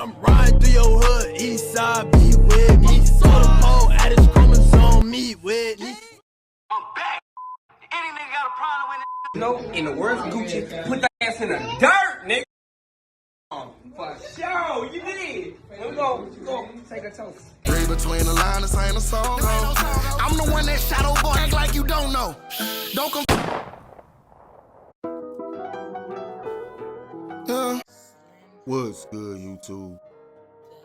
I'm riding through your hood, east side, be with me. So the pole at his chromosome, meet with me. I'm back. Any nigga got a problem with it? No, in the words of Gucci, put that ass in the dirt, nigga. For sure, you did. Let me go take a toast. Read between the lines, this ain't a song. I'm the one that shadow boy, act like you don't know. Don't come. Yeah. What's good, YouTube?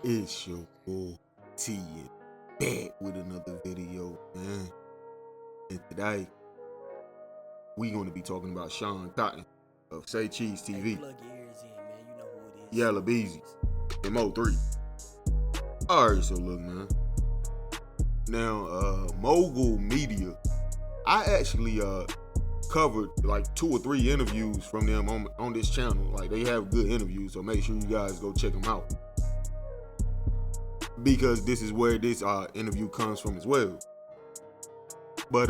It's your boy T and back with another video, man. And today we gonna be talking about Sean Cotton of Saycheese TV, Yella, Beezy, and Mo3. Alright, so look, man. Now, Mogul Media, I actually covered like 2 or 3 interviews from them on this channel. Like, they have good interviews, so make sure you guys go check them out, because this is where this interview comes from as well. But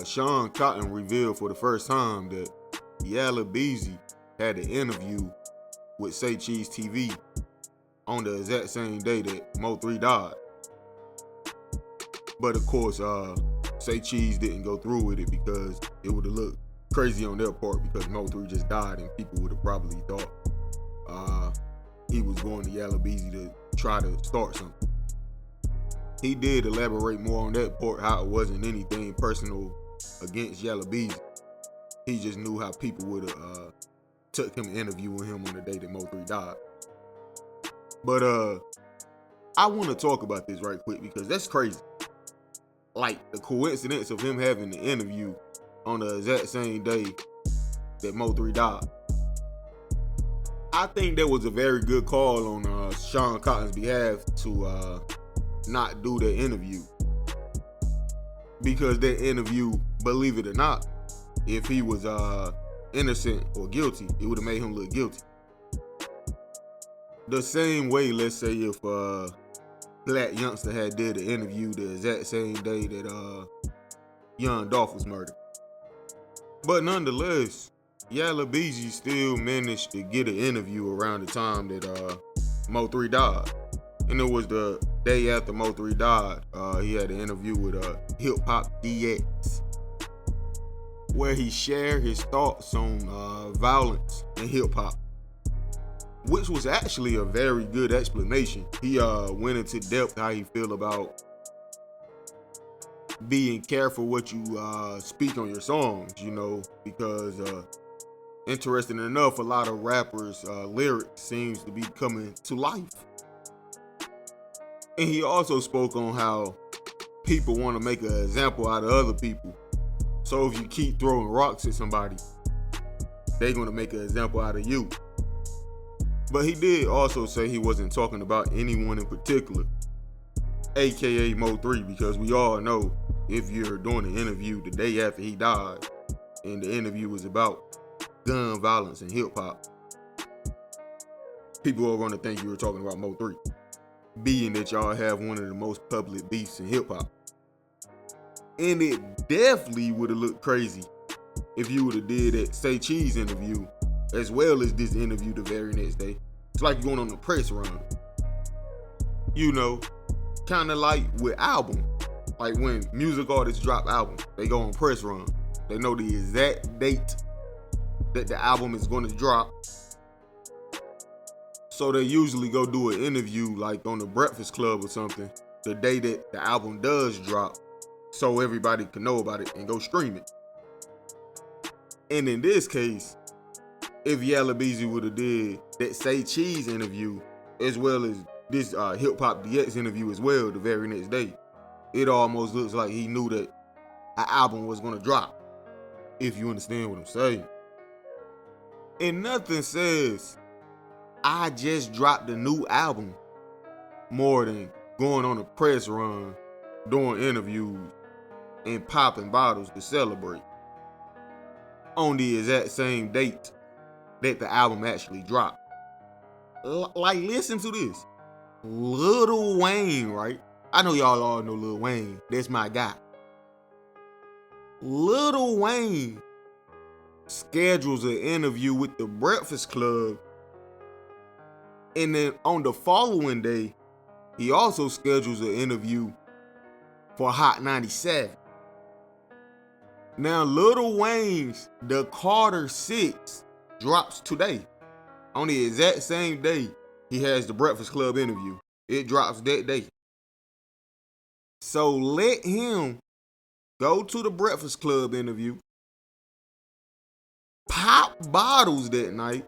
Sean Cotton revealed for the first time that Yella Beezy had an interview with Saycheese TV on the exact same day that Mo3 died. But of course, Saycheese didn't go through with it because it would have looked crazy on their part, because Mo3 just died and people would have probably thought he was going to Yella Beezy to try to start something. He did elaborate more on that part, how it wasn't anything personal against Yella Beezy. He just knew how people would have took him interviewing him on the day that Mo3 died. But I want to talk about this right quick because that's crazy. Like, the coincidence of him having the interview on the exact same day that Mo3 died. I think that was a very good call on Sean Cotton's behalf to not do the interview, because that interview, believe it or not, if he was innocent or guilty, it would have made him look guilty. The same way, let's say if Black Youngster had did an interview the exact same day that Young Dolph was murdered. But nonetheless, Yella Beezy still managed to get an interview around the time that Mo3 died. And it was the day after Mo3 died, he had an interview with Hip Hop DX, where he shared his thoughts on violence in hip hop, which was actually a very good explanation. He went into depth how he feel about being careful what you speak on your songs, you know, because interesting enough, a lot of rappers' lyrics seems to be coming to life. And he also spoke on how people want to make an example out of other people. So if you keep throwing rocks at somebody, they're going to make an example out of you. But he did also say he wasn't talking about anyone in particular, aka Mo3, because we all know if you're doing an interview the day after he died and the interview was about gun violence in hip hop, people are going to think you were talking about Mo3, being that y'all have one of the most public beefs in hip hop. And it definitely would have looked crazy if you would have did that Saycheese interview as well as this interview the very next day. It's like you're going on a press run. You know, kind of like with album. Like when music artists drop albums, they go on press run. They know the exact date that the album is going to drop. So they usually go do an interview like on the Breakfast Club or something the day that the album does drop, so everybody can know about it and go stream it. And in this case, if Yella Beezy would have did that Saycheese interview as well as this Hip Hop DX interview as well the very next day, it almost looks like he knew that an album was gonna drop, if you understand what I'm saying. And nothing says I just dropped a new album more than going on a press run, doing interviews, and popping bottles to celebrate on the exact same date that the album actually dropped. Like, listen to this. Lil Wayne, right? I know y'all all know Lil Wayne. That's my guy. Lil Wayne schedules an interview with the Breakfast Club And then on the following day, he also schedules an interview for Hot 97. Now, Lil Wayne's The Carter 6 drops today. On the exact same day, he has the Breakfast Club interview. It drops that day. So let him go to the Breakfast Club interview, pop bottles that night,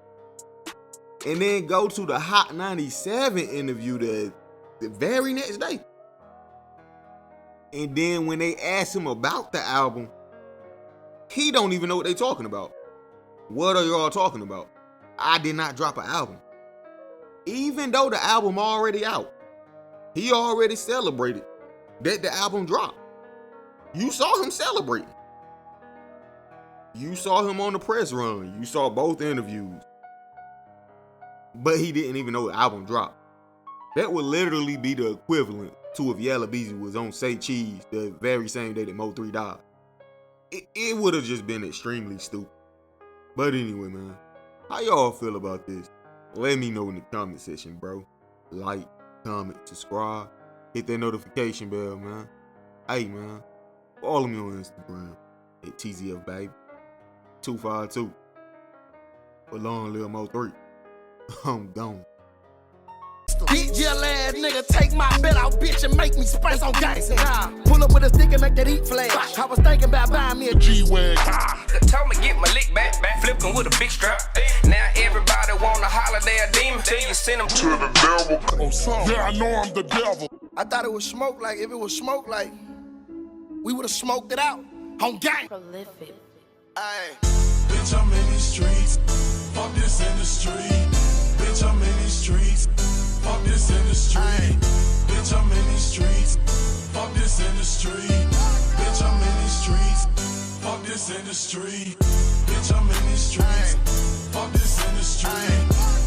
and then go to the Hot 97 interview the very next day. And then when they ask him about the album, he don't even know what they talking about. What are y'all talking about? I did not drop an album. Even though the album already out. He already celebrated that the album dropped. You saw him celebrating. You saw him on the press run. You saw both interviews. But he didn't even know the album dropped. That would literally be the equivalent to if Yella Beezy was on Saycheese the very same day that Mo3 died. It would have just been extremely stupid. But anyway, man, how y'all feel about this? Let me know in the comment section, bro. Like, comment, subscribe, hit that notification bell, man. Hey, man, follow me on Instagram at TZFBaby252. For long live Mo3. I'm gone. Get Yella ass nigga, take my bet out, bitch, and make me space on gangsta. Pull up with a stick and make that eat flag. I was thinking about buying me a G-Wag. Told me get my lick back, flipping with a big strap. Now everybody want a holiday a demon. Till you send them to the devil. Oh, yeah, I know I'm the devil. I thought it was smoke, like if it was smoke, like we would have smoked it out on gang. Prolific. Aye. Bitch, I'm in these streets. Fuck this industry. Bitch, I'm in these streets. Fuck this industry. Bitch, I'm in these streets. Fuck this industry. Bitch, I'm in these streets. Fuck this industry. Bitch, I'm in these streets. Fuck this industry.